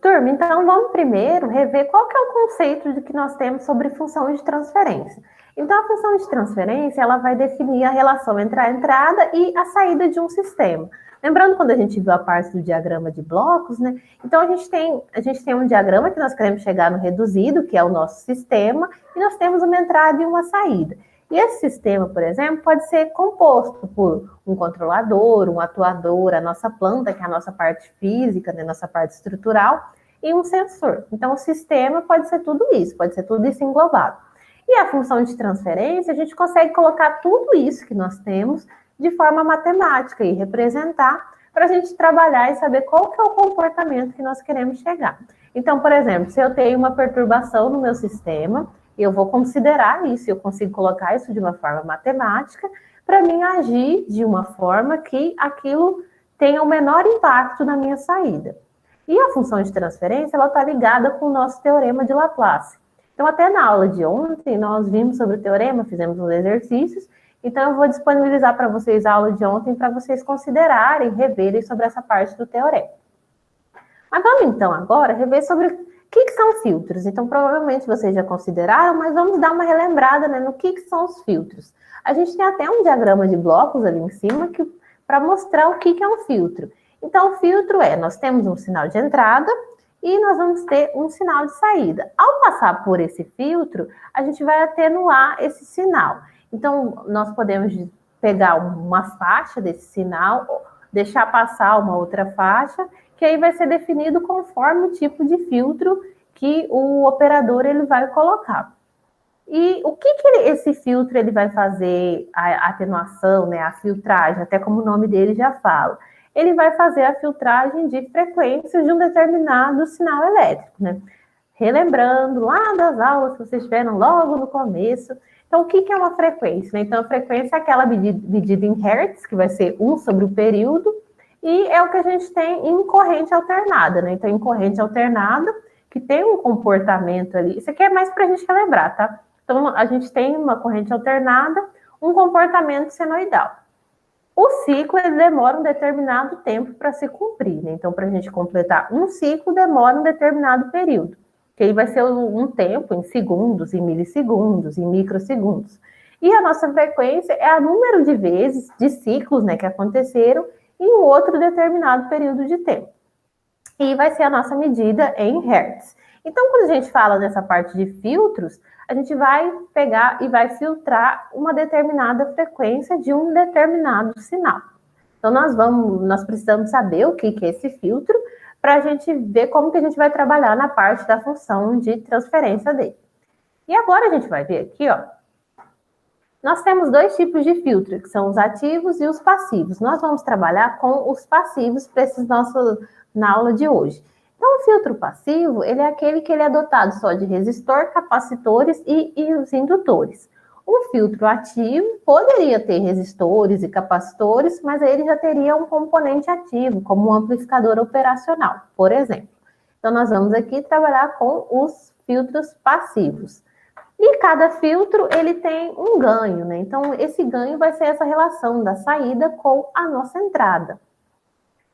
Turma, então vamos primeiro rever qual que é o conceito de que nós temos sobre função de transferência. Então, a função de transferência, ela vai definir a relação entre a entrada e a saída de um sistema. Lembrando quando a gente viu a parte do diagrama de blocos, né? Então, a gente tem um diagrama que nós queremos chegar no reduzido, que é o nosso sistema, e nós temos uma entrada e uma saída. E esse sistema, por exemplo, pode ser composto por um controlador, um atuador, a nossa planta, que é a nossa parte física, né, nossa parte estrutural, e um sensor. Então, o sistema pode ser tudo isso englobado. E a função de transferência, a gente consegue colocar tudo isso que nós temos de forma matemática e representar para a gente trabalhar e saber qual que é o comportamento que nós queremos chegar. Então, por exemplo, se eu tenho uma perturbação no meu sistema, eu vou considerar isso, eu consigo colocar isso de uma forma matemática para mim agir de uma forma que aquilo tenha o menor impacto na minha saída. E a função de transferência, ela está ligada com o nosso teorema de Laplace. Então, até na aula de ontem, nós vimos sobre o teorema, fizemos uns exercícios, então eu vou disponibilizar para vocês a aula de ontem para vocês considerarem, reverem sobre essa parte do teorema. Mas vamos então agora rever sobre o que são filtros. Então, provavelmente vocês já consideraram, mas vamos dar uma relembrada, né, no que são os filtros. A gente tem até um diagrama de blocos ali em cima para mostrar o que é um filtro. Então, o filtro nós temos um sinal de entrada e nós vamos ter um sinal de saída. Ao passar por esse filtro, a gente vai atenuar esse sinal. Então, nós podemos pegar uma faixa desse sinal, deixar passar uma outra faixa, que aí vai ser definido conforme o tipo de filtro que o operador ele vai colocar. E o que esse filtro ele vai fazer, a atenuação, né, a filtragem, até como o nome dele já fala. Ele vai fazer a filtragem de frequências de um determinado sinal elétrico, né? Relembrando lá das aulas que vocês tiveram logo no começo. Então, o que é uma frequência? Né? Então, a frequência é aquela medida em hertz, que vai ser 1 sobre o período, e é o que a gente tem em corrente alternada, né? Então, em corrente alternada, que tem um comportamento ali. Isso aqui é mais para a gente relembrar, tá? Então, a gente tem uma corrente alternada, um comportamento senoidal. O ciclo ele demora um determinado tempo para se cumprir, né? Então, para a gente completar um ciclo, demora um determinado período, que aí vai ser um tempo em segundos, em milissegundos, em microsegundos. E a nossa frequência é o número de vezes, de ciclos, né, que aconteceram em um outro determinado período de tempo. E vai ser a nossa medida em hertz. Então, quando a gente fala nessa parte de filtros, a gente vai pegar e vai filtrar uma determinada frequência de um determinado sinal. Então, nós precisamos saber o que é esse filtro para a gente ver como que a gente vai trabalhar na parte da função de transferência dele. E agora a gente vai ver aqui, ó, nós temos dois tipos de filtro, que são os ativos e os passivos. Nós vamos trabalhar com os passivos para na aula de hoje. Então, o filtro passivo, ele é aquele que ele é dotado só de resistor, capacitores e os indutores. O filtro ativo poderia ter resistores e capacitores, mas aí ele já teria um componente ativo, como um amplificador operacional, por exemplo. Então, nós vamos aqui trabalhar com os filtros passivos. E cada filtro, ele tem um ganho, né? Então, esse ganho vai ser essa relação da saída com a nossa entrada.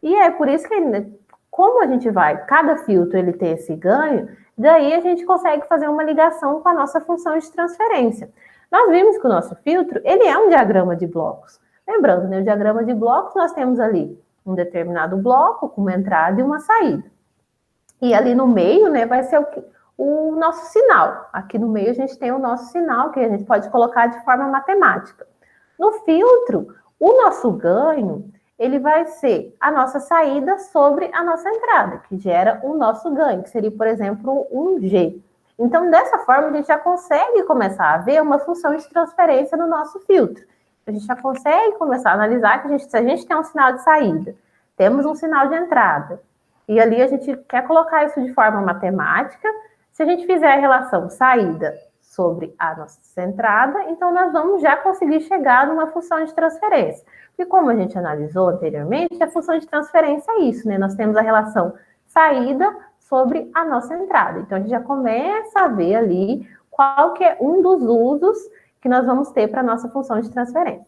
E é por isso que, como a gente cada filtro ele tem esse ganho, daí a gente consegue fazer uma ligação com a nossa função de transferência. Nós vimos que o nosso filtro, ele é um diagrama de blocos. Lembrando, né, o diagrama de blocos, nós temos ali um determinado bloco com uma entrada e uma saída. E ali no meio, né, vai ser o nosso sinal. Aqui no meio a gente tem o nosso sinal, que a gente pode colocar de forma matemática. No filtro, o nosso ganho, ele vai ser a nossa saída sobre a nossa entrada, que gera o nosso ganho, que seria, por exemplo, um G. Então, dessa forma, a gente já consegue começar a ver uma função de transferência no nosso filtro. A gente já consegue começar a analisar que se a gente tem um sinal de saída, temos um sinal de entrada, e ali a gente quer colocar isso de forma matemática. Se a gente fizer a relação saída sobre a nossa entrada, então nós vamos já conseguir chegar numa função de transferência. E como a gente analisou anteriormente, a função de transferência é isso, né? Nós temos a relação saída sobre a nossa entrada. Então, a gente já começa a ver ali qual que é um dos usos que nós vamos ter para a nossa função de transferência.